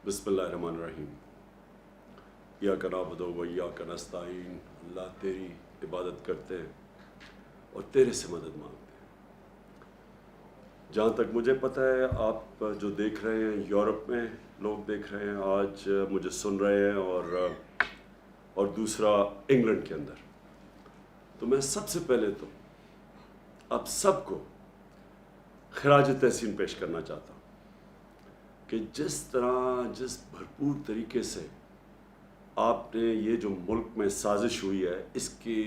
بسم اللہ الرحمن الرحیم۔ ایاک نعبد و ایاک نستعین، اللہ تیری عبادت کرتے ہیں اور تیرے سے مدد مانگتے ہیں۔ جہاں تک مجھے پتہ ہے آپ جو دیکھ رہے ہیں یورپ میں لوگ دیکھ رہے ہیں، آج مجھے سن رہے ہیں اور دوسرا انگلینڈ کے اندر، تو میں سب سے پہلے تو آپ سب کو خراج تحسین پیش کرنا چاہتا ہوں کہ جس بھرپور طریقے سے آپ نے یہ جو ملک میں سازش ہوئی ہے اس کے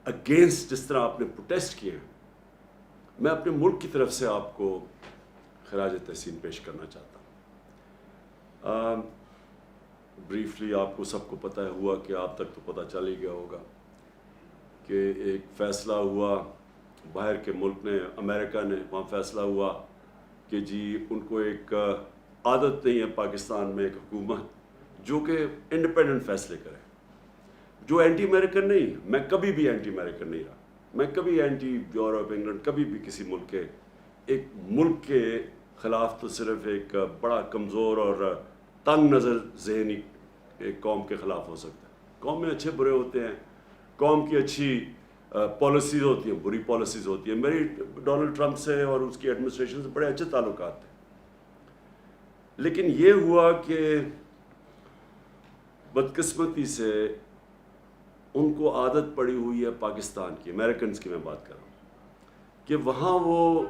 اگینسٹ جس طرح آپ نے پروٹیسٹ کیے ہیں، میں اپنے ملک کی طرف سے آپ کو خراج تحسین پیش کرنا چاہتا ہوں۔ بریفلی آپ کو سب کو پتہ ہوا کہ آپ تک تو پتہ چل ہی گیا ہوگا کہ ایک فیصلہ ہوا باہر کے ملک نے، امریکہ نے، وہاں فیصلہ ہوا کہ جی ان کو ایک عادت نہیں ہے پاکستان میں ایک حکومت جو کہ انڈیپینڈنٹ فیصلے کرے، جو اینٹی امریکن نہیں۔ میں کبھی بھی اینٹی امریکن نہیں رہا، میں کبھی اینٹی یورپ انگلینڈ کبھی بھی کسی ایک ملک کے خلاف تو صرف ایک بڑا کمزور اور تنگ نظر ذہنی ایک قوم کے خلاف ہو سکتا ہے۔ قوم میں اچھے برے ہوتے ہیں، قوم کی اچھی پالیسیز ہوتی ہیں، بری پالیسیز ہوتی ہیں۔ میری ڈونلڈ ٹرمپ سے اور اس کی ایڈمنسٹریشن سے بڑے اچھے تعلقات تھے، لیکن یہ ہوا کہ بدقسمتی سے ان کو عادت پڑی ہوئی ہے پاکستان کی، امریکنز کی میں بات کر رہا ہوں، کہ وہاں وہ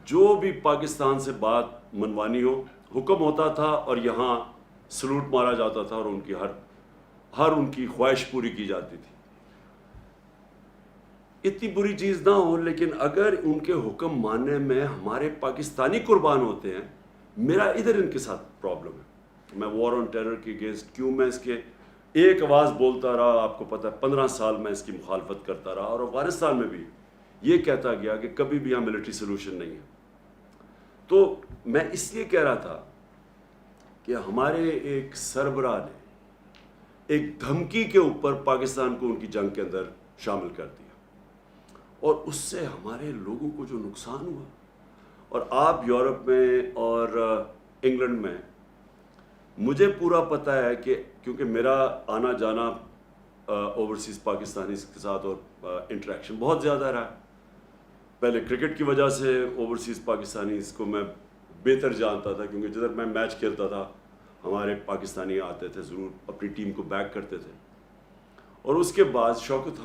جو بھی پاکستان سے بات منوانی ہو حکم ہوتا تھا اور یہاں سلوٹ مارا جاتا تھا اور ان کی ہر ان کی خواہش پوری کی جاتی تھی۔ اتنی بری چیز نہ ہو، لیکن اگر ان کے حکم ماننے میں ہمارے پاکستانی قربان ہوتے ہیں، میرا ادھر ان کے ساتھ پرابلم ہے۔ میں وار آن ٹیرر کے اگینسٹ کیوں میں اس کے ایک آواز بولتا رہا، آپ کو پتہ ہے 15 سال میں اس کی مخالفت کرتا رہا، اور افغانستان میں بھی یہ کہتا گیا کہ کبھی بھی یہاں ملٹری سلوشن نہیں ہے۔ تو میں اس لیے کہہ رہا تھا کہ ہمارے ایک سربراہ نے ایک دھمکی کے اوپر پاکستان کو ان کی جنگ کے اندر شامل کر دیا، اور اس سے ہمارے لوگوں کو جو نقصان ہوا، اور آپ یورپ میں اور انگلینڈ میں، مجھے پورا پتہ ہے کہ کیونکہ میرا آنا جانا اوورسیز پاکستانیز کے ساتھ اور انٹریکشن بہت زیادہ رہا۔ پہلے کرکٹ کی وجہ سے اوورسیز پاکستانیز کو میں بہتر جانتا تھا، کیونکہ جدھر میں میچ کھیلتا تھا ہمارے پاکستانی آتے تھے، ضرور اپنی ٹیم کو بیک کرتے تھے۔ اور اس کے بعد شوکت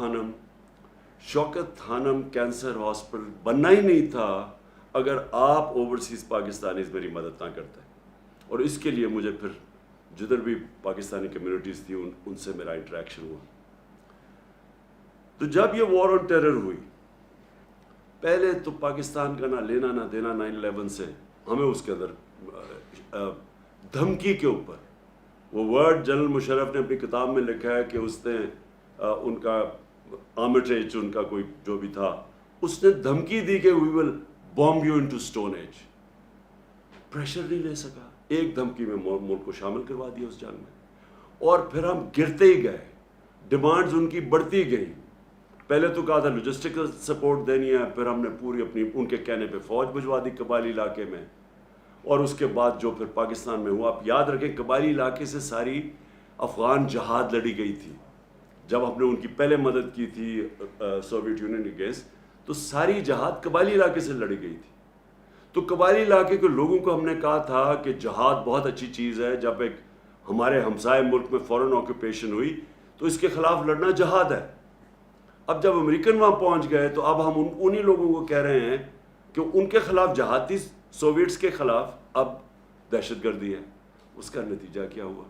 خانم کینسر ہاسپٹل بننا ہی نہیں تھا اگر آپ اوورسیز پاکستانیز میری مدد نہ کرتے، اور اس کے لیے مجھے پھر جدھر بھی پاکستانی کمیونٹیز تھی ان سے میرا انٹریکشن ہوا۔ تو جب یہ وار آن ٹیرر ہوئی، پہلے تو پاکستان کا نہ لینا نہ دینا 9/11 سے، ہمیں اس کے اندر دھمکی کے اوپر وہ ورڈ جنرل مشرف نے اپنی کتاب میں لکھا ہے کہ اس نے ان کا آرمیٹریج ان کا کوئی جو بھی تھا، اس نے دھمکی دی کہ we will bomb you into stone age. Pressure نہیں لے سکا، ایک دھمکی میں ملک کو شامل کروا دیا اس جنگ میں، اور پھر ہم گرتے ہی گئے، ڈیمانڈز ان کی بڑھتی گئی۔ پہلے تو کہا تھا لوجسٹکل سپورٹ دینی ہے، پھر ہم نے پوری اپنی ان کے کہنے پہ فوج بھجوا دی قبائلی علاقے میں، اور اس کے بعد جو پھر پاکستان میں ہوا، آپ یاد رکھیں قبائلی علاقے سے ساری افغان جہاد لڑی گئی تھی۔ جب ہم نے ان کی پہلے مدد کی تھی سوویت یونین کے اگینسٹ، تو ساری جہاد قبائلی علاقے سے لڑی گئی تھی۔ تو قبائلی علاقے کے لوگوں کو ہم نے کہا تھا کہ جہاد بہت اچھی چیز ہے، جب ایک ہمارے ہمسائے ملک میں فورن آکوپیشن ہوئی تو اس کے خلاف لڑنا جہاد ہے۔ اب جب امریکن وہاں پہنچ گئے تو اب ہم انہی لوگوں کو کہہ رہے ہیں کہ ان کے خلاف جہاد تھی، سوویٹس کے خلاف اب دہشت گردی ہے۔ اس کا نتیجہ کیا ہوا؟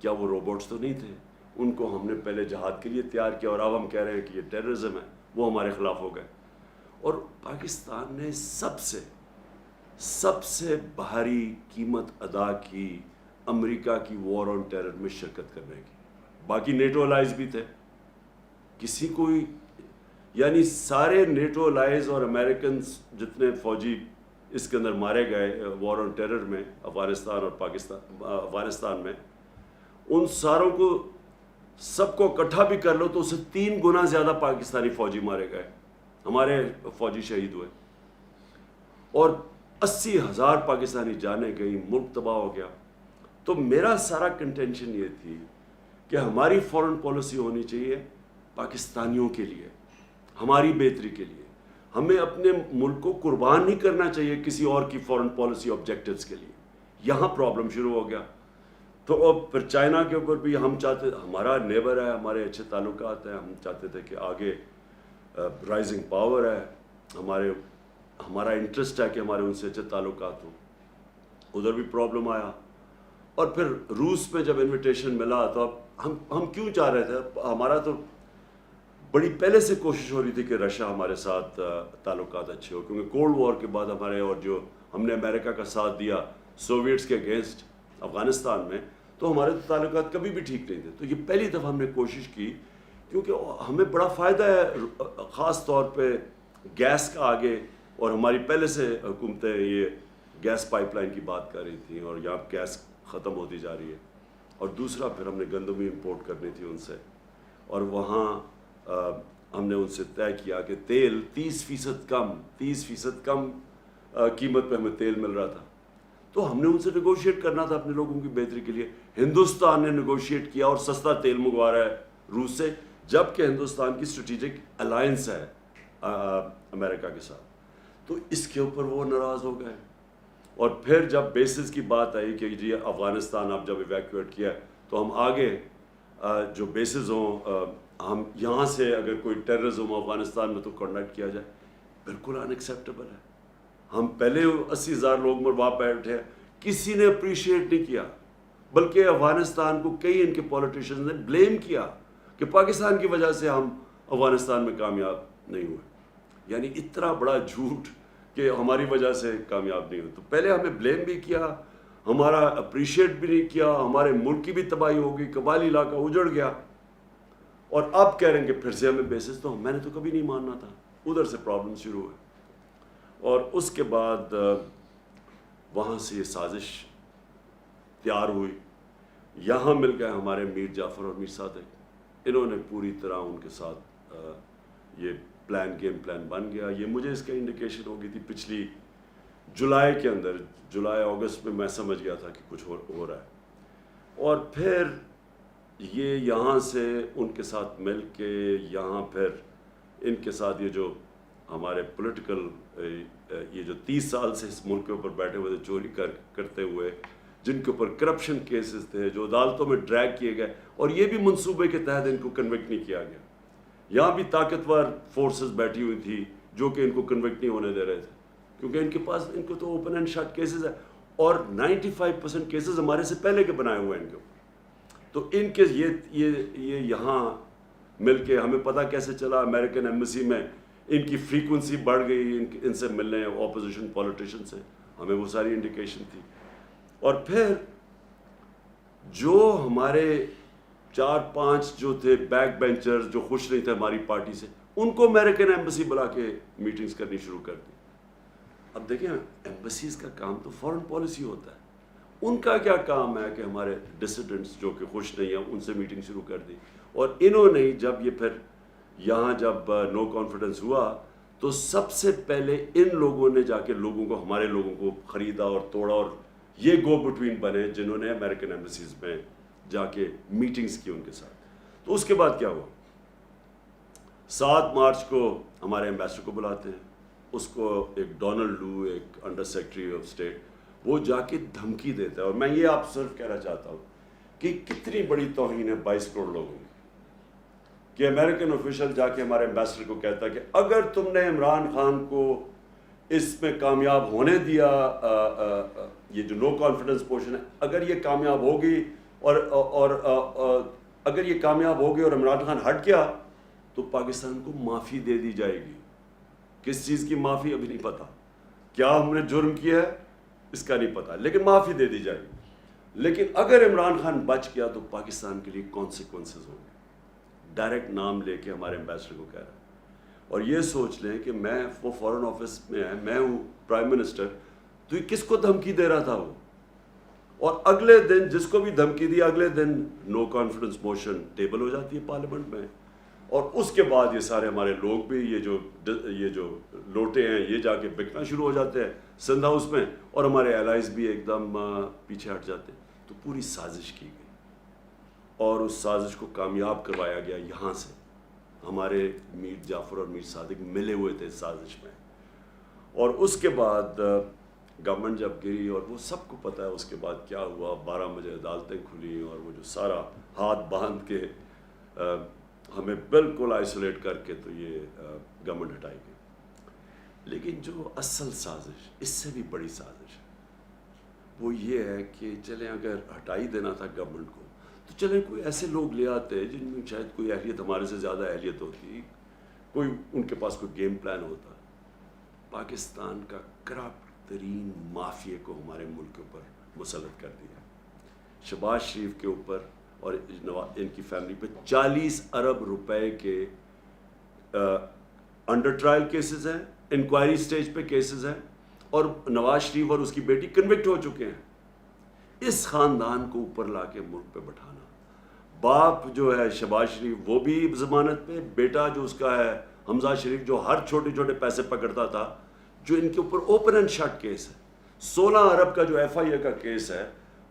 کیا وہ روبوٹس تو نہیں تھے؟ ان کو ہم نے پہلے جہاد کے لیے تیار کیا، اور اب ہم کہہ رہے ہیں کہ یہ ٹیررزم ہے، وہ ہمارے خلاف ہو گئے۔ اور پاکستان نے سب سے بھاری قیمت ادا کی امریکہ کی وار آن ٹیرر میں شرکت کرنے کی۔ باقی نیٹو الائز بھی تھے، کسی کوئی یعنی سارے نیٹو الائز اور امریکنز جتنے فوجی اس کے اندر مارے گئے وار آن ٹیرر میں افغانستان اور افغانستان میں، ان ساروں کو سب کو اکٹھا بھی کر لو تو اسے 3 گنا زیادہ پاکستانی فوجی مارے گئے، ہمارے فوجی شہید ہوئے، اور 80,000 پاکستانی جانیں گئی، ملک تباہ ہو گیا۔ تو میرا سارا کنٹینشن یہ تھی کہ ہماری فورن پالیسی ہونی چاہیے پاکستانیوں کے لیے، ہماری بہتری کے لیے. ہمیں اپنے ملک کو قربان نہیں کرنا چاہیے کسی اور کی فورن پالیسی آبجیکٹیوز کے لیے. یہاں پرابلم شروع ہو گیا. تو اب پھر چائنا کے اوپر بھی ہم چاہتے، ہمارا نیبر ہے، ہمارے اچھے تعلقات ہیں، ہم چاہتے تھے کہ آگے رائزنگ پاور ہے، ہمارا انٹرسٹ ہے کہ ہمارے ان سے اچھے تعلقات ہوں. ادھر بھی پرابلم آیا. اور پھر روس میں جب انویٹیشن ملا تو اب ہم کیوں چاہ رہے تھے، ہمارا تو بڑی پہلے سے کوشش ہو رہی تھی کہ رشیا ہمارے ساتھ تعلقات اچھے ہو، کیونکہ کولڈ وار کے بعد ہمارے، اور جو ہم نے امریکہ کا ساتھ دیا سوویٹس کے اگینسٹ افغانستان میں، تو ہمارے تو تعلقات کبھی بھی ٹھیک نہیں تھے. تو یہ پہلی دفعہ ہم نے کوشش کی، کیونکہ ہمیں بڑا فائدہ ہے خاص طور پہ گیس کا آگے، اور ہماری پہلے سے حکومتیں یہ گیس پائپ لائن کی بات کر رہی تھیں، اور یہاں گیس ختم ہوتی جا رہی ہے. اور دوسرا پھر ہم نے گندم امپورٹ کرنی تھی ان سے، اور وہاں ہم نے ان سے طے کیا کہ تیل 30% کم قیمت پہ ہمیں تیل مل رہا تھا. تو ہم نے ان سے نیگوشیٹ کرنا تھا اپنے لوگوں کی بہتری کے لیے. ہندوستان نے نیگوشیٹ کیا اور سستا تیل منگوا رہا ہے روس سے، جبکہ ہندوستان کی اسٹریٹجک الائنس ہے امریکہ کے ساتھ. تو اس کے اوپر وہ ناراض ہو گئے. اور پھر جب بیسز کی بات آئی کہ جی افغانستان آپ جب ایویکویٹ کیا تو ہم آگے جو بیسز ہوں، ہم یہاں سے اگر کوئی ٹیررزم افغانستان میں تو کنڈکٹ کیا جائے، بالکل ان ایکسیپٹیبل ہے. ہم پہلے 80,000 لوگ مروا بیٹھے، کسی نے اپریشیٹ نہیں کیا، بلکہ افغانستان کو کئی ان کے پولیٹیشنز نے بلیم کیا کہ پاکستان کی وجہ سے ہم افغانستان میں کامیاب نہیں ہوئے. یعنی اتنا بڑا جھوٹ کہ ہماری وجہ سے کامیاب نہیں ہوئے. تو پہلے ہمیں بلیم بھی کیا، ہمارا اپریشیٹ بھی نہیں کیا، ہمارے ملک کی بھی تباہی ہو گئی، قبائلی علاقہ اجڑ گیا. اور اب کہہ رہے ہیں کہ پھر سے ہمیں بیسس، تو میں نے تو کبھی نہیں ماننا تھا. ادھر سے پرابلم شروع ہوئے. اور اس کے بعد وہاں سے یہ سازش تیار ہوئی. یہاں مل گئے ہمارے میر جعفر اور میر صادق. انہوں نے پوری طرح ان کے ساتھ یہ گیم پلان بن گیا. یہ مجھے اس کا انڈیکیشن ہو گئی تھی پچھلی جولائی کے اندر، جولائی اگست میں سمجھ گیا تھا کہ کچھ ہو رہا ہے. اور پھر یہ یہاں سے ان کے ساتھ مل کے یہاں پھر ان کے ساتھ یہ جو ہمارے پولیٹیکل یہ جو 30 سال سے اس ملک کے اوپر بیٹھے ہوئے تھے چوری کرتے ہوئے، جن کے اوپر کرپشن کیسز تھے، جو عدالتوں میں ڈریگ کیے گئے، اور یہ بھی منصوبے کے تحت ان کو کنوکٹ نہیں کیا گیا. یہاں بھی طاقتور فورسز بیٹھی ہوئی تھی جو کہ ان کو کنوکٹ نہیں ہونے دے رہے تھے، کیونکہ ان کے پاس، ان کو تو اوپن اینڈ شٹ کیسز ہے، اور 95% کیسز ہمارے سے پہلے کے بنائے ہوئے ہیں ان کے اوپر. تو ان کے یہ یہاں مل کے ہمیں پتہ کیسے چلا، امریکن ایمبیسی میں ان کی فریکوینسی بڑھ گئی ان سے ملنے اپوزیشن پولیٹیشین سے، ہمیں وہ ساری انڈیکیشن تھی. اور پھر جو ہمارے 4-5 جو تھے بیک بینچرز جو خوش نہیں تھے ہماری پارٹی سے، ان کو امریکن ایمبیسی بلا کے میٹنگز کرنی شروع کر دی. اب دیکھیں ایمبیسیز کا کام تو فورن پالیسی ہوتا ہے، ان کا کیا کام ہے کہ ہمارے ڈسیڈنٹس جو کہ خوش نہیں ہیں ان سے میٹنگ شروع کر دی. اور انہوں نے جب یہ پھر یہاں جب نو کانفیڈنس ہوا تو سب سے پہلے ان لوگوں نے جا کے لوگوں کو، ہمارے لوگوں کو خریدا اور توڑا، اور یہ گو بٹوین بنے جنہوں نے امریکن ایمبیسیز میں جا کے میٹنگز کی ان کے ساتھ. تو اس کے بعد کیا ہوا، 7 مارچ کو ہمارے ایمبیسڈر کو بلاتے ہیں، اس کو ایک ڈونلڈ لو، ایک انڈر سیکرٹری آف اسٹیٹ، وہ جا کے دھمکی دیتا ہے. اور میں یہ آپ صرف کہنا چاہتا ہوں کہ کتنی بڑی توہین ہے 22 کروڑ لوگوں کی، کہ امریکن آفیشل جا کے ہمارے ایمبیسڈر کو کہتا ہے کہ اگر تم نے عمران خان کو اس میں کامیاب ہونے دیا، یہ جو نو کانفیڈنس پوشن ہے، اگر یہ کامیاب ہوگی اور اگر یہ کامیاب ہوگی اور عمران خان ہٹ گیا تو پاکستان کو معافی دے دی جائے گی. کس چیز کی معافی ابھی نہیں پتا، کیا ہم نے جرم کیا ہے اس کا نہیں پتا، لیکن معافی دے دی جائے گی. لیکن اگر عمران خان بچ گیا تو پاکستان کے لیے کانسیکوینسز ہوں گے. ڈائریکٹ نام لے کے ہمارے ایمبیسڈر کو کہہ رہا ہے. اور یہ سوچ لیں کہ وہ فورن آفس میں ہے، میں ہوں پرائم منسٹر، تو یہ کس کو دھمکی دے رہا تھا وہ. اور اگلے دن جس کو بھی دھمکی دی، اگلے دن نو کانفیڈنس موشن ٹیبل ہو جاتی ہے پارلیمنٹ میں. اور اس کے بعد یہ سارے ہمارے لوگ بھی یہ جو لوٹے ہیں یہ جا کے بکنا شروع ہو جاتے ہیں سندھ ہاؤس میں، اور ہمارے الائز بھی ایک دم پیچھے ہٹ جاتے ہیں. تو تو پوری سازش کی گئی اور اس سازش کو کامیاب کروایا گیا یہاں سے. ہمارے میر جعفر اور میر صادق ملے ہوئے تھے سازش میں, اور اس کے بعد گورنمنٹ جب گری, اور وہ سب کو پتہ ہے اس کے بعد کیا ہوا. 12 بجے عدالتیں کھلیں اور وہ جو سارا ہاتھ باندھ کے ہمیں بالکل آئسولیٹ کر کے تو یہ گورنمنٹ ہٹائی گئی. لیکن جو اصل سازش, اس سے بھی بڑی سازش ہے, وہ یہ ہے کہ چلیں اگر ہٹائی دینا تھا گورنمنٹ کو تو چلیں کوئی ایسے لوگ لے آتے جن میں شاید کوئی اہلیت ہمارے سے زیادہ اہلیت ہوتی, کوئی ان کے پاس کوئی گیم پلان ہوتا. پاکستان کا کرپٹ ترین مافیا کو ہمارے ملک کے اوپر مسلط کر دیا. شہباز شریف کے اوپر اور ان کی فیملی پہ 40 ارب روپے کے انڈر ٹرائل کیسز ہیں, انکوائری سٹیج پہ کیسز ہیں, اور نواز شریف اور اس کی بیٹی کنوکٹ ہو چکے ہیں. اس خاندان کو اوپر لا کے ملک پہ بٹھانا. باپ جو ہے شہباز شریف وہ بھی ضمانت پہ, بیٹا جو اس کا ہے حمزہ شریف جو ہر چھوٹے چھوٹے پیسے پکڑتا تھا, جو ان کے اوپر اوپن اینڈ شٹ کیس ہے. 16 ارب کا جو ایف آئی اے کا کیس ہے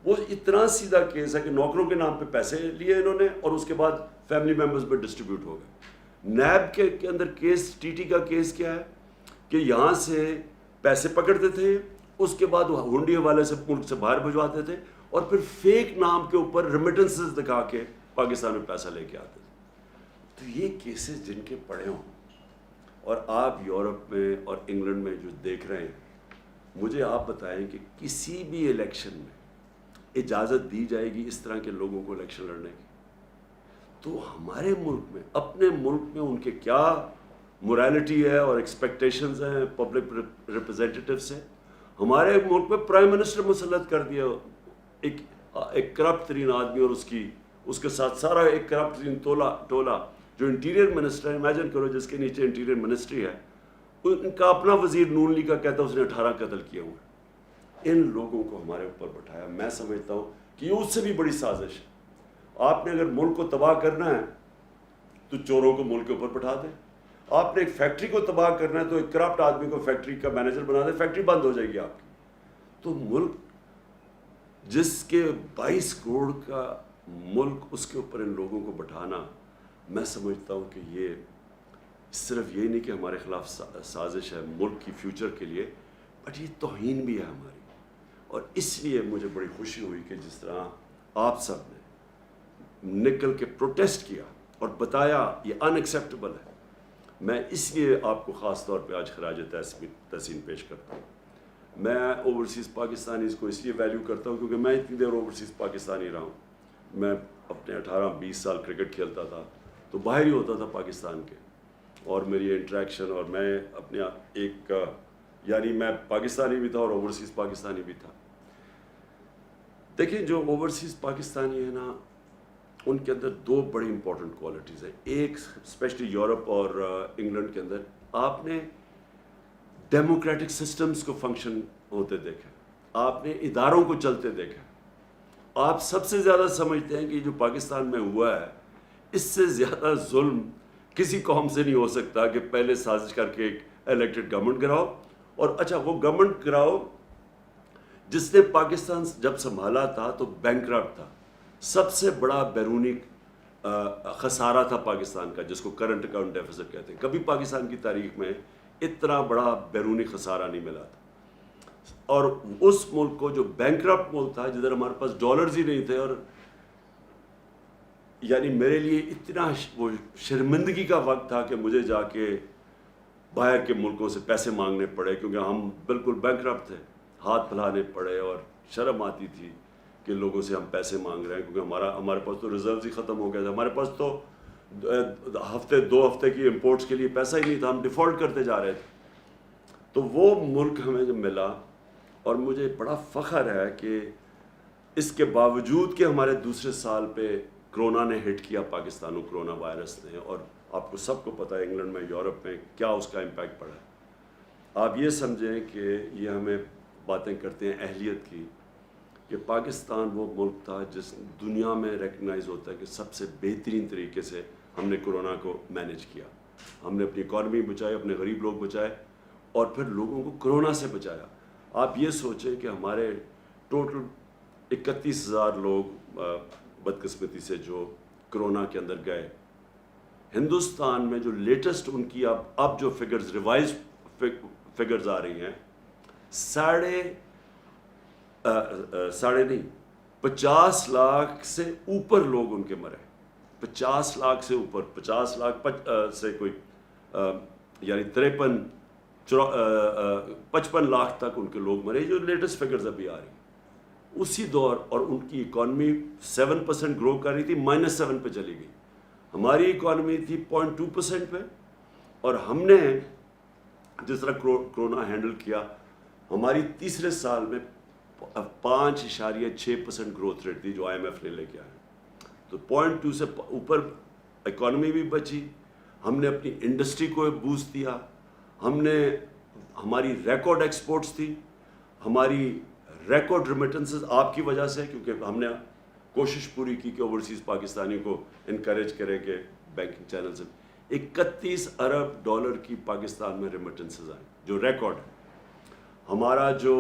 وہ اتنا سیدھا کیس ہے کہ نوکروں کے نام پہ پیسے لیے انہوں نے اور اس کے بعد فیملی ممبرز پہ ڈسٹریبیوٹ ہو گئے. نیب کے اندر کیس, ٹی ٹی کا کیس کیا ہے کہ یہاں سے پیسے پکڑتے تھے, اس کے بعد ہنڈی حوالے سے ملک سے باہر بھجواتے تھے, اور پھر فیک نام کے اوپر ریمیٹنسز دکھا کے پاکستان میں پیسہ لے کے آتے تھے. تو یہ کیسز جن کے پڑے ہوں, اور آپ یورپ میں اور انگلینڈ میں جو دیکھ رہے ہیں, مجھے آپ بتائیں کہ کسی بھی الیکشن میں اجازت دی جائے گی اس طرح کے لوگوں کو الیکشن لڑنے کی؟ تو ہمارے ملک میں, اپنے ملک میں ان کے کیا مورالٹی ہے اور ایکسپیکٹیشنز ہیں پبلک ریپرزینٹیٹیو سے. ہمارے ملک میں پرائم منسٹر مسلط کر دیا ایک کرپٹ ترین آدمی, اور اس کے ساتھ سارا ایک کرپٹ ترین ٹولہ جو انٹیریئر منسٹر ہے. امیجن کرو جس کے نیچے انٹیریئر منسٹری ہے, ان کا اپنا وزیر نون لیگ کا کہتا ہے اس نے 18 قتل کیے ہوئے. ان لوگوں کو ہمارے اوپر بٹھایا. میں سمجھتا ہوں کہ یہ اس سے بھی بڑی سازش ہے. آپ نے اگر ملک کو تباہ کرنا ہے تو چوروں کو ملک کے اوپر بٹھا دیں. آپ نے ایک فیکٹری کو تباہ کرنا ہے تو ایک کرپٹ آدمی کو فیکٹری کا مینیجر بنا دیں, فیکٹری بند ہو جائے گی آپ کی. تو ملک جس کے 22 کروڑ کا ملک, اس کے اوپر ان لوگوں کو بٹھانا, میں سمجھتا ہوں کہ یہ صرف یہ نہیں کہ ہمارے خلاف سازش ہے ملک کی فیوچر کے لیے, بٹ یہ توہین بھی ہے ہماری. اور اس لیے مجھے بڑی خوشی ہوئی کہ جس طرح آپ سب نے نکل کے پروٹیسٹ کیا اور بتایا یہ ان ایکسیپٹیبل ہے. میں اس لیے آپ کو خاص طور پہ آج خراج تحسین پیش کرتا ہوں. میں اوورسیز پاکستانیز کو اس لیے ویلیو کرتا ہوں کیونکہ میں اتنی دیر اوورسیز پاکستانی رہا ہوں. میں اپنے 18-20 سال کرکٹ کھیلتا تھا تو باہر ہی ہوتا تھا پاکستان کے, اور میری انٹریکشن, اور میں اپنے ایک یعنی میں پاکستانی بھی تھا اور اوورسیز پاکستانی بھی تھا. دیکھیں جو اوورسیز پاکستانی ہیں نا, ان کے اندر 2 بڑی امپورٹنٹ کوالٹیز ہیں. ایک اسپیشلی یورپ اور انگلینڈ کے اندر آپ نے ڈیموکریٹک سسٹمز کو فنکشن ہوتے دیکھا, آپ نے اداروں کو چلتے دیکھا. آپ سب سے زیادہ سمجھتے ہیں کہ جو پاکستان میں ہوا ہے اس سے زیادہ ظلم کسی قوم سے نہیں ہو سکتا کہ پہلے سازش کر کے ایک الیکٹڈ گورنمنٹ گراؤ, اور اچھا وہ گورنمنٹ گراؤ جس نے پاکستان جب سنبھالا تھا تو بینکرپٹ تھا. سب سے بڑا بیرونی خسارہ تھا پاکستان کا, جس کو کرنٹ اکاؤنٹ ڈیفیسٹ کہتے ہیں. کبھی پاکستان کی تاریخ میں اتنا بڑا بیرونی خسارہ نہیں ملا تھا. اور اس ملک کو جو بینکرپٹ ملک تھا, جدھر ہمارے پاس ڈالرز ہی نہیں تھے, اور یعنی میرے لیے اتنا وہ شرمندگی کا وقت تھا کہ مجھے جا کے باہر کے ملکوں سے پیسے مانگنے پڑے کیونکہ ہم بالکل بینکرپٹ تھے. ہاتھ پھیلانے پڑے اور شرم آتی تھی کہ لوگوں سے ہم پیسے مانگ رہے ہیں کیونکہ ہمارے پاس تو ریزروز ہی ختم ہو گئے تھے. ہمارے پاس تو 2 ہفتے کی امپورٹس کے لیے پیسہ ہی نہیں تھا, ہم ڈیفالٹ کرتے جا رہے تھے. تو وہ ملک ہمیں جب ملا, اور مجھے بڑا فخر ہے کہ اس کے باوجود کہ ہمارے دوسرے سال پہ کرونا نے ہٹ کیا پاکستان کو, کرونا وائرس نے, اور آپ کو سب کو پتہ ہے انگلینڈ میں, یورپ میں کیا اس کا امپیکٹ پڑا ہے. آپ یہ سمجھیں کہ یہ ہمیں باتیں کرتے ہیں اہلیت کی, کہ پاکستان وہ ملک تھا جس دنیا میں ریکگنائز ہوتا ہے کہ سب سے بہترین طریقے سے ہم نے کرونا کو مینیج کیا. ہم نے اپنی اکانومی بچائی, اپنے غریب لوگ بچائے, اور پھر لوگوں کو کرونا سے بچایا. آپ یہ سوچیں کہ ہمارے ٹوٹل 31,000 لوگ بدقسمتی سے جو کرونا کے اندر گئے. ہندوستان میں جو لیٹسٹ ان کی اب جو فگرز ریوائز فگرز آ رہی ہیں، 50 لاکھ سے اوپر لوگ ان کے مرے. 50 لاکھ سے اوپر، 50 لاکھ سے کوئی یعنی 55 لاکھ تک ان کے لوگ مرے، جو لیٹسٹ فگرز ابھی آ رہی ہیں. اسی دور اور ان کی اکانومی 7% گرو کر رہی تھی، -7 پہ چلی گئی. ہماری اکانومی تھی 0.2% پہ، اور ہم نے جس طرح کرونا ہینڈل کیا، ہماری تیسرے سال میں 5.6% گروتھ ریٹ تھی جو IMF نے لے کے آئے. تو 0.2 سے اوپر اکانومی بھی بچی. ہم نے اپنی انڈسٹری کو بوسٹ دیا. ہماری ریکارڈ ایکسپورٹس تھی، ہماری ریکارڈ ریمیٹنسز آپ کی وجہ سے، کیونکہ ہم نے کوشش پوری کی کہ اوورسیز پاکستانی کو انکریج کرے کہ بینکنگ چینل سے. 31 ارب ڈالر کی پاکستان میں ریمیٹنسز آئیں، جو ریکارڈ ہے. ہمارا جو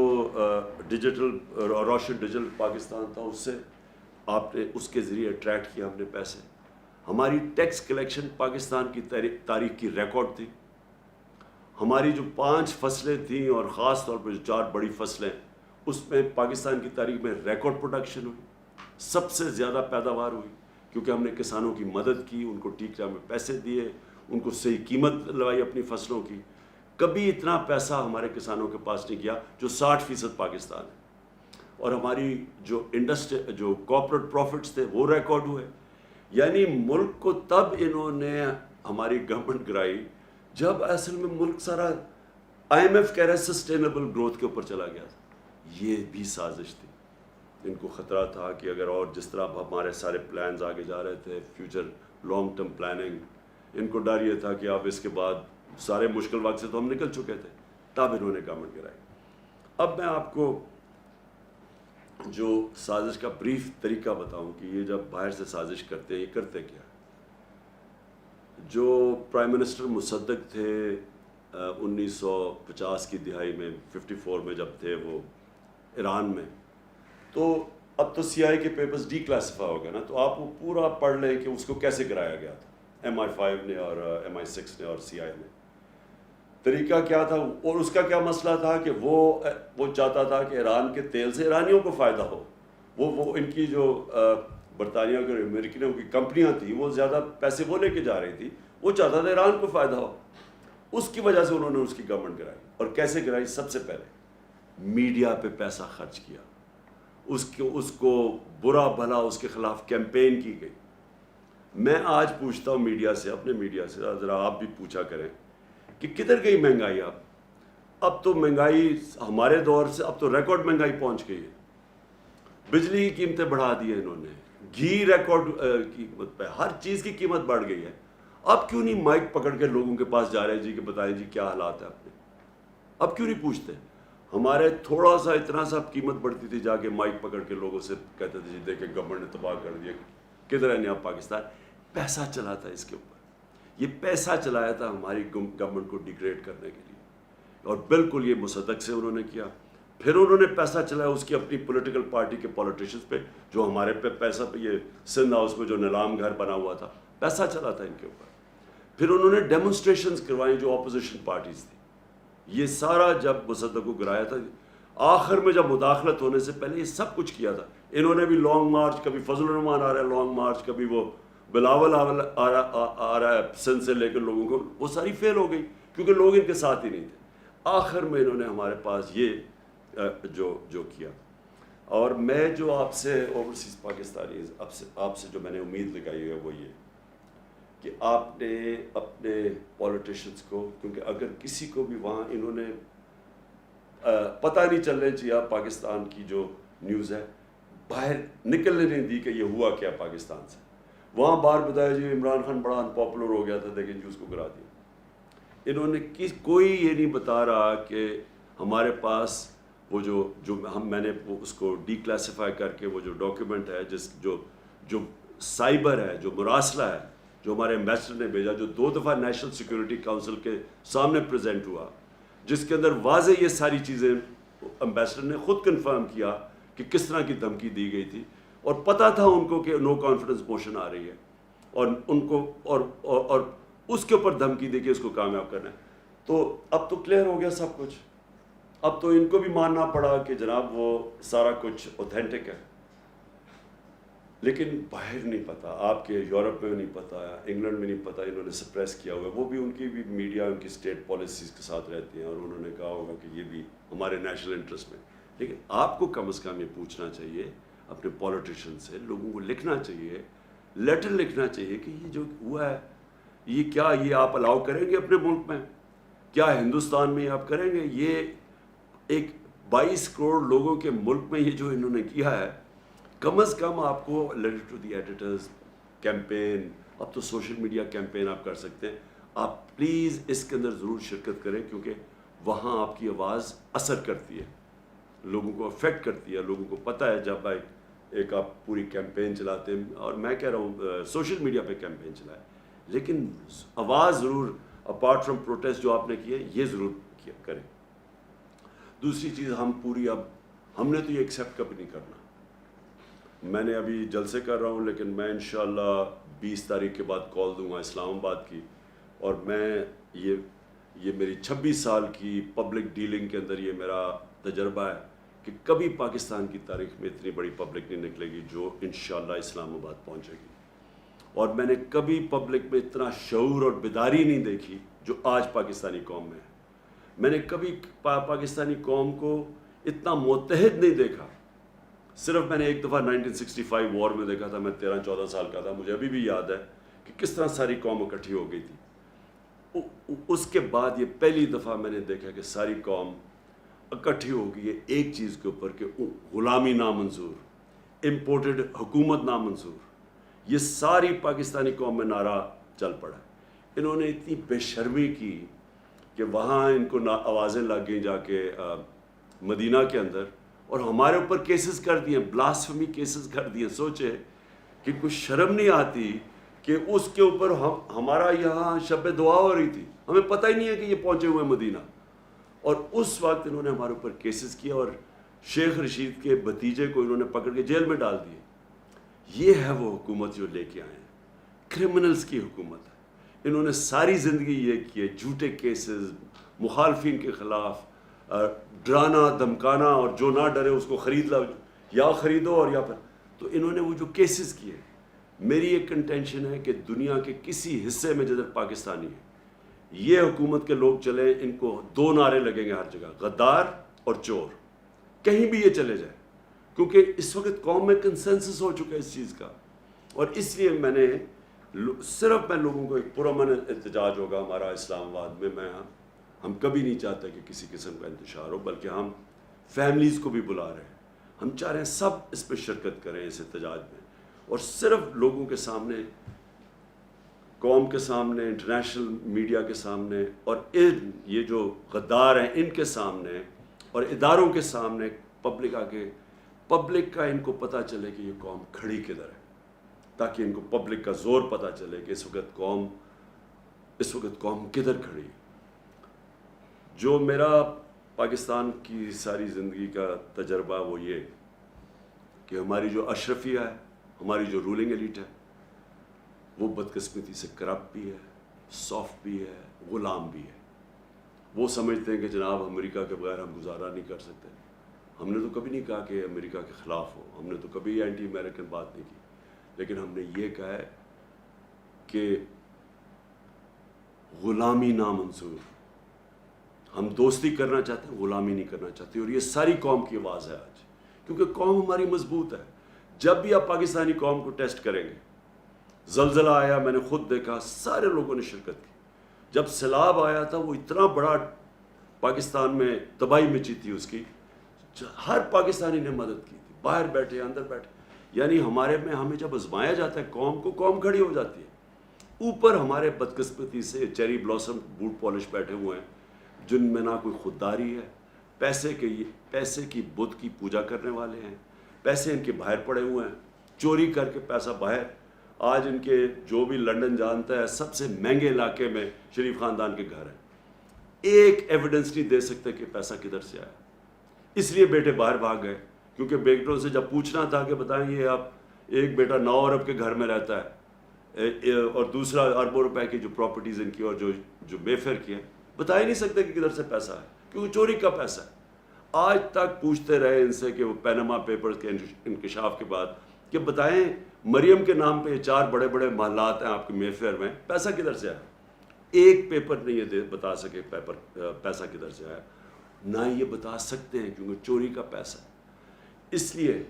ڈیجیٹل روشن ڈیجیٹل پاکستان تھا، اس سے آپ نے اس کے ذریعے اٹریکٹ کیا ہم نے پیسے. ہماری ٹیکس کلیکشن پاکستان کی تاریخ کی ریکارڈ تھی. ہماری جو 5 فصلیں تھیں، اور خاص طور پہ جو 4 بڑی فصلیں، اس میں پاکستان کی تاریخ میں ریکارڈ پروڈکشن ہوئی. سب سے زیادہ پیداوار ہوئی، کیونکہ ہم نے کسانوں کی مدد کی، ان کو ٹھیک ٹائم میں پیسے دیے، ان کو صحیح قیمت لگائی اپنی فصلوں کی. کبھی اتنا پیسہ ہمارے کسانوں کے پاس نہیں گیا جو 60% پاکستان ہے. اور ہماری جو انڈسٹری جو کارپوریٹ پروفٹس تھے وہ ریکارڈ ہوئے. یعنی ملک کو تب انہوں نے ہماری گورنمنٹ گرائی جب اصل میں ملک سارا IMF کہہ رہا ہے سسٹینیبل گروتھ کے اوپر چلا گیا تھا. یہ بھی سازش تھی. ان کو خطرہ تھا کہ اگر اور جس طرح ہمارے سارے پلانز آگے جا رہے تھے، فیوچر لانگ ٹرم پلاننگ، ان کو ڈر یہ تھا کہ اب اس کے بعد سارے مشکل وقت سے تو ہم نکل چکے تھے، تب انہوں نے گورنمنٹ گرائی. اب میں آپ کو جو سازش کا بریف طریقہ بتاؤں کہ یہ جب باہر سے سازش کرتے ہیں، یہ کرتے کیا. جو پرائم منسٹر مصدق تھے 1950 کی دہائی میں، 54 میں جب تھے وہ ایران میں، تو اب تو CIA کے پیپرز ڈی کلاسیفائی ہو گئے نا، تو آپ وہ پورا پڑھ لیں کہ اس کو کیسے گرایا گیا تھا MI5 نے اور MI6 نے اور CIA نے. طریقہ کیا تھا اور اس کا کیا مسئلہ تھا کہ وہ چاہتا تھا کہ ایران کے تیل سے ایرانیوں کو فائدہ ہو. وہ ان کی جو برطانیہ کے امریکنوں کی کمپنیاں تھیں، وہ زیادہ پیسے وہ لے کے جا رہی تھی، وہ چاہتا تھا ایران کو فائدہ ہو. اس کی وجہ سے انہوں نے اس کی گورنمنٹ گرائی. اور کیسے گرائی؟ سب سے پہلے میڈیا پہ پیسہ خرچ کیا، اس کو برا بھلا اس کے خلاف کیمپین کی گئی. میں آج پوچھتا ہوں میڈیا سے، اپنے میڈیا سے، ذرا آپ بھی پوچھا کریں کہ کدھر گئی مہنگائی. اب تو مہنگائی ہمارے دور سے اب تو ریکارڈ مہنگائی پہنچ گئی ہے. بجلی کی قیمتیں بڑھا دی ہیں انہوں نے، گھی ریکارڈ قیمت پہ، ہر چیز کی قیمت بڑھ گئی ہے. اب کیوں نہیں مائک پکڑ کے لوگوں کے پاس جا رہے جی کہ بتائیں جی کیا حالات ہیں اپنے؟ اب کیوں نہیں پوچھتے؟ ہمارے تھوڑا سا اتنا سا قیمت بڑھتی تھی، جا کے مائک پکڑ کے لوگوں سے کہتے تھے جی دیکھیں گورنمنٹ نے تباہ کر دیا. کدھر ہے نیا پاکستان؟ پیسہ چلا تھا اس کے اوپر. یہ پیسہ چلایا تھا ہماری گورنمنٹ کو ڈیگریڈ کرنے کے لیے. اور بالکل یہ مصدق سے انہوں نے کیا. پھر انہوں نے پیسہ چلایا اس کی اپنی پولیٹیکل پارٹی کے پولیٹیشنز پہ، جو ہمارے پہ پیسہ پہ، یہ سندھ ہاؤس میں جو نیلام گھر بنا ہوا تھا، پیسہ چلا تھا ان کے اوپر. پھر انہوں نے ڈیمونسٹریشنز کروائیں جو اپوزیشن پارٹیز تھی. یہ سارا جب مصدق کو گرایا تھا، آخر میں جب مداخلت ہونے سے پہلے یہ سب کچھ کیا تھا. انہوں نے بھی لانگ مارچ، کبھی فضل الرحمان آ رہا ہے لانگ مارچ، کبھی وہ بلاول آ رہا ہے سندھ سے لے کر لوگوں کو، وہ ساری فیل ہو گئی کیونکہ لوگ ان کے ساتھ ہی نہیں تھے. آخر میں انہوں نے ہمارے پاس یہ جو کیا. اور میں جو آپ سے اوورسیز پاکستانی آپ سے جو میں نے امید لگائی ہے وہ یہ کہ آپ نے اپنے پولیٹیشنز کو، کیونکہ اگر کسی کو بھی وہاں انہوں نے پتہ نہیں چلنے چاہیے پاکستان کی جو نیوز ہے، باہر نکلنے نہیں دی کہ یہ ہوا کیا پاکستان سے. وہاں باہر بتایا جی عمران خان بڑا انپاپولر ہو گیا تھا، دیکھیں جی اس کو گرا دیا. انہوں نے کوئی یہ نہیں بتا رہا کہ ہمارے پاس وہ جو میں نے اس کو ڈی کلاسیفائی کر کے وہ جو ڈاکیومنٹ ہے جو سائبر ہے، جو مراسلہ ہے، جو ہمارے ایمبیسڈر نے بھیجا، جو 2 دفعہ نیشنل سیکورٹی کونسل کے سامنے پریزنٹ ہوا، جس کے اندر واضح یہ ساری چیزیں ایمبیسڈر نے خود کنفرم کیا کہ کہ کس طرح کی دھمکی دی گئی تھی، اور پتہ تھا ان کو کہ نو کانفیڈنس موشن آ رہی ہے، اور ان کو اور اس کے اوپر دھمکی دے کے اس کو کامیاب کرنا ہے. تو اب تو کلیئر ہو گیا سب کچھ. اب تو ان کو بھی ماننا پڑا کہ جناب وہ سارا کچھ اوتھینٹک ہے. لیکن باہر نہیں پتا، آپ کے یورپ میں نہیں پتا، انگلینڈ میں نہیں پتا، انہوں نے سپریس کیا ہوا ہے. وہ بھی ان کی بھی میڈیا ان کی اسٹیٹ پالیسیز کے ساتھ رہتی ہیں، اور انہوں نے کہا ہوگا کہ یہ بھی ہمارے نیشنل انٹرسٹ میں. لیکن آپ کو کم از کم یہ پوچھنا چاہیے اپنے پولیٹیشین سے، لوگوں کو لکھنا چاہیے، لیٹر لکھنا چاہیے کہ یہ جو ہوا ہے یہ کیا یہ آپ الاؤ کریں گے اپنے ملک میں؟ کیا ہندوستان میں آپ کریں گے؟ یہ ایک 22 کروڑ لوگوں کے ملک میں یہ جو انہوں نے کیا ہے، کم از کم آپ کو letter to the editors campaign, اب تو سوشل میڈیا کیمپین آپ کر سکتے ہیں. آپ پلیز اس کے اندر ضرور شرکت کریں، کیونکہ وہاں آپ کی آواز اثر کرتی ہے، لوگوں کو افیکٹ کرتی ہے. لوگوں کو پتہ ہے جب ایک آپ پوری کیمپین چلاتے ہیں، اور میں کہہ رہا ہوں سوشل میڈیا پہ کیمپین چلائیں، لیکن آواز ضرور اپارٹ فرام پروٹیسٹ جو آپ نے کیے یہ ضرور کریں. دوسری چیز ہم نے تو یہ ایکسیپٹ کبھی نہیں کرنا. میں نے ابھی جلسے کر رہا ہوں، لیکن میں انشاءاللہ 20 تاریخ کے بعد کال دوں گا اسلام آباد کی، اور میں یہ میری 26 سال کی پبلک ڈیلنگ کے اندر یہ میرا تجربہ ہے کہ کبھی پاکستان کی تاریخ میں اتنی بڑی پبلک نہیں نکلے گی جو انشاءاللہ اسلام آباد پہنچے گی. اور میں نے کبھی پبلک میں اتنا شعور اور بیداری نہیں دیکھی جو آج پاکستانی قوم میں ہے. میں نے کبھی پاکستانی قوم کو اتنا متحد نہیں دیکھا. صرف میں نے ایک دفعہ 1965 وار میں دیکھا تھا، میں 13-14 سال کا تھا. مجھے ابھی بھی یاد ہے کہ کس طرح ساری قوم اکٹھی ہو گئی تھی. اس کے بعد یہ پہلی دفعہ میں نے دیکھا کہ ساری قوم اکٹھی ہو گئی ہے ایک چیز کے اوپر کہ غلامی نامنظور، امپورٹڈ حکومت نامنظور. یہ ساری پاکستانی قوم میں نعرہ چل پڑا. انہوں نے اتنی بے شرمی کی کہ وہاں ان کو آوازیں لگ گئیں جا کے مدینہ کے اندر، اور ہمارے اوپر کیسز کر دیے، بلاسفمی کیسز کر دیے. سوچے کہ کچھ شرم نہیں آتی کہ اس کے اوپر ہمارا یہاں شب دعا ہو رہی تھی، ہمیں پتہ ہی نہیں ہے کہ یہ پہنچے ہوئے مدینہ. اور اس وقت انہوں نے ہمارے اوپر کیسز کیا، اور شیخ رشید کے بھتیجے کو انہوں نے پکڑ کے جیل میں ڈال دیے. یہ ہے وہ حکومت جو لے کے آئے ہیں، کرمنلز کی حکومت ہے. انہوں نے ساری زندگی یہ کیے، جھوٹے کیسز مخالفین کے خلاف، ڈرانا دھمکانا، اور جو نہ ڈرے اس کو خرید لاؤ، یا خریدو اور یا پھر. تو انہوں نے وہ جو کیسز کیے، میری ایک کنٹینشن ہے کہ دنیا کے کسی حصے میں جدھر پاکستانی ہے یہ حکومت کے لوگ چلیں، ان کو 2 نعرے لگیں گے ہر جگہ، غدار اور چور. کہیں بھی یہ چلے جائیں، کیونکہ اس وقت قوم میں کنسنسس ہو چکا ہے اس چیز کا. اور اس لیے میں نے صرف میں لوگوں کو ایک پرامن احتجاج ہوگا ہمارا اسلام آباد میں. ہم کبھی نہیں چاہتے کہ کسی قسم کا انتشار ہو، بلکہ ہم فیملیز کو بھی بلا رہے ہیں. ہم چاہ رہے ہیں سب اس پہ شرکت کریں اس احتجاج میں، اور صرف لوگوں کے سامنے، قوم کے سامنے، انٹرنیشنل میڈیا کے سامنے، اور یہ جو غدار ہیں ان کے سامنے اور اداروں کے سامنے پبلک کا ان کو پتہ چلے کہ یہ قوم کھڑی کدھر ہے، تاکہ ان کو پبلک کا زور پتہ چلے کہ اس وقت قوم کدھر کھڑی. جو میرا پاکستان کی ساری زندگی کا تجربہ وہ یہ کہ ہماری جو اشرفیہ ہے، ہماری جو رولنگ ایلیٹ ہے، وہ بدقسمتی سے کرپٹ بھی ہے، سافٹ بھی ہے، غلام بھی ہے. وہ سمجھتے ہیں کہ جناب امریکہ کے بغیر ہم گزارا نہیں کر سکتے. ہم نے تو کبھی نہیں کہا کہ امریکہ کے خلاف ہو، ہم نے تو کبھی اینٹی امریکن بات نہیں کی، لیکن ہم نے یہ کہا ہے کہ غلامی نامنظور. ہم دوستی کرنا چاہتے ہیں، غلامی نہیں کرنا چاہتے. اور یہ ساری قوم کی آواز ہے آج، کیونکہ قوم ہماری مضبوط ہے. جب بھی آپ پاکستانی قوم کو ٹیسٹ کریں گے، زلزلہ آیا میں نے خود دیکھا، سارے لوگوں نے شرکت کی. جب سیلاب آیا تھا وہ اتنا بڑا پاکستان میں تباہی مچی تھی اس کی، ہر پاکستانی نے مدد کی تھی، باہر بیٹھے اندر بیٹھے. یعنی ہمیں جب آزمایا جاتا ہے قوم کھڑی ہو جاتی ہے. اوپر ہمارے بدقسمتی سے چیری بلاسم بوٹ پالش بیٹھے ہوئے ہیں جن میں نہ کوئی خودداری ہے، پیسے کی بدھ کی پوجا کرنے والے ہیں، پیسے ان کے باہر پڑے ہوئے ہیں، چوری کر کے پیسہ باہر. آج ان کے جو بھی لنڈن جانتا ہے سب سے مہنگے علاقے میں شریف خاندان کے گھر ہیں. ایک ایویڈنس نہیں دے سکتے کہ پیسہ کدھر سے آیا. اس لیے بیٹے باہر بھاگ گئے کیونکہ بیٹوں سے جب پوچھنا تھا کہ بتائیں یہ آپ ایک بیٹا 9 ارب کے گھر میں رہتا ہے اور دوسرا اربوں روپے کی جو پراپرٹیز ان کی اور جو بے فیئر کی ہے، بتا ہی نہیں سکتے کہ کدھر سے پیسہ ہے، کیونکہ چوری کا پیسہ ہے. آج تک پوچھتے رہے ان سے کہ وہ پینما پیپرز کے انکشاف کے بعد کہ بتائیں مریم کے نام پہ یہ 4 بڑے بڑے محلات ہیں آپ کے مے فیئر میں، پیسہ کدھر سے آیا؟ ایک پیپر نہیں یہ بتا سکے پیسہ کدھر سے آیا، نہ یہ بتا سکتے ہیں کیونکہ چوری کا پیسہ ہے. اس لیے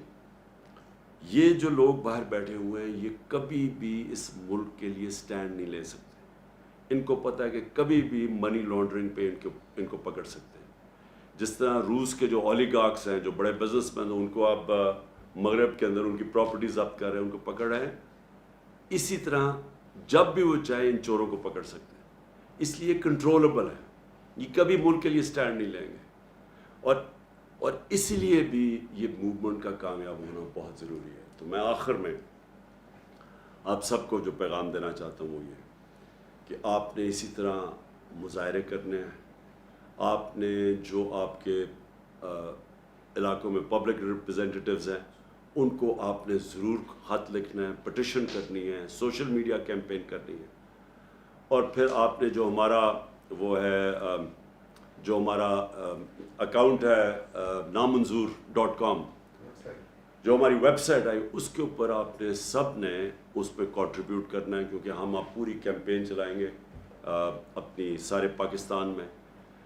یہ جو لوگ باہر بیٹھے ہوئے ہیں یہ کبھی بھی اس ملک کے لیے سٹینڈ نہیں لے سکتے. ان کو پتہ ہے کہ کبھی بھی منی لانڈرنگ پہ ان کو پکڑ سکتے ہیں. جس طرح روس کے جو اولیگارکس ہیں، جو بڑے بزنس مین ہیں، ان کو آپ مغرب کے اندر ان کی پراپرٹی ضبط کر رہے ہیں، ان کو پکڑ رہے ہیں، اسی طرح جب بھی وہ چاہیں ان چوروں کو پکڑ سکتے ہیں. اس لیے کنٹرولبل ہے، یہ کبھی ملک کے لیے سٹینڈ نہیں لیں گے. اور اس لیے بھی یہ موومنٹ کا کامیاب ہونا بہت ضروری ہے. تو میں آخر میں آپ سب کو جو پیغام دینا چاہتا ہوں وہ یہ کہ آپ نے اسی طرح مظاہرے کرنے ہیں. آپ نے جو آپ کے علاقوں میں پبلک ریپرزینٹیٹیوز ہیں ان کو آپ نے ضرور خط لکھنا ہے، پٹیشن کرنی ہے، سوشل میڈیا کیمپین کرنی ہے. اور پھر آپ نے جو ہمارا وہ ہے جو ہمارا اکاؤنٹ ہے نامنظور.com، جو ہماری ویب سائٹ آئی، اس کے اوپر آپ نے سب نے اس پہ کنٹریبیوٹ کرنا ہے، کیونکہ ہم اب پوری کیمپین چلائیں گے اپنی سارے پاکستان میں.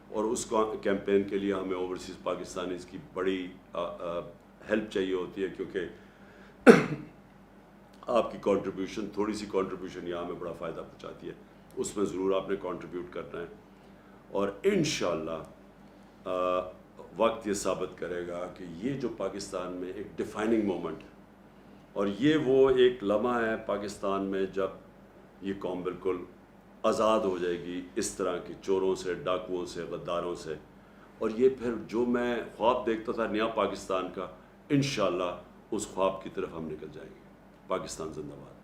اور اس کیمپین کے لیے ہمیں اوورسیز پاکستانیز کی بڑی ہیلپ چاہیے ہوتی ہے، کیونکہ آپ کی کنٹریبیوشن، تھوڑی سی کنٹریبیوشن یہاں ہمیں بڑا فائدہ پہنچاتی ہے. اس میں ضرور آپ نے کنٹریبیوٹ کرنا ہے. اور انشاءاللہ وقت یہ ثابت کرے گا کہ یہ جو پاکستان میں ایک ڈیفائننگ مومنٹ ہے، اور یہ وہ ایک لمحہ ہے پاکستان میں جب یہ قوم بالکل آزاد ہو جائے گی اس طرح کے چوروں سے، ڈاکوؤں سے، غداروں سے. اور یہ پھر جو میں خواب دیکھتا تھا نیا پاکستان کا، انشاءاللہ اس خواب کی طرف ہم نکل جائیں گے. پاکستان زندہ باد.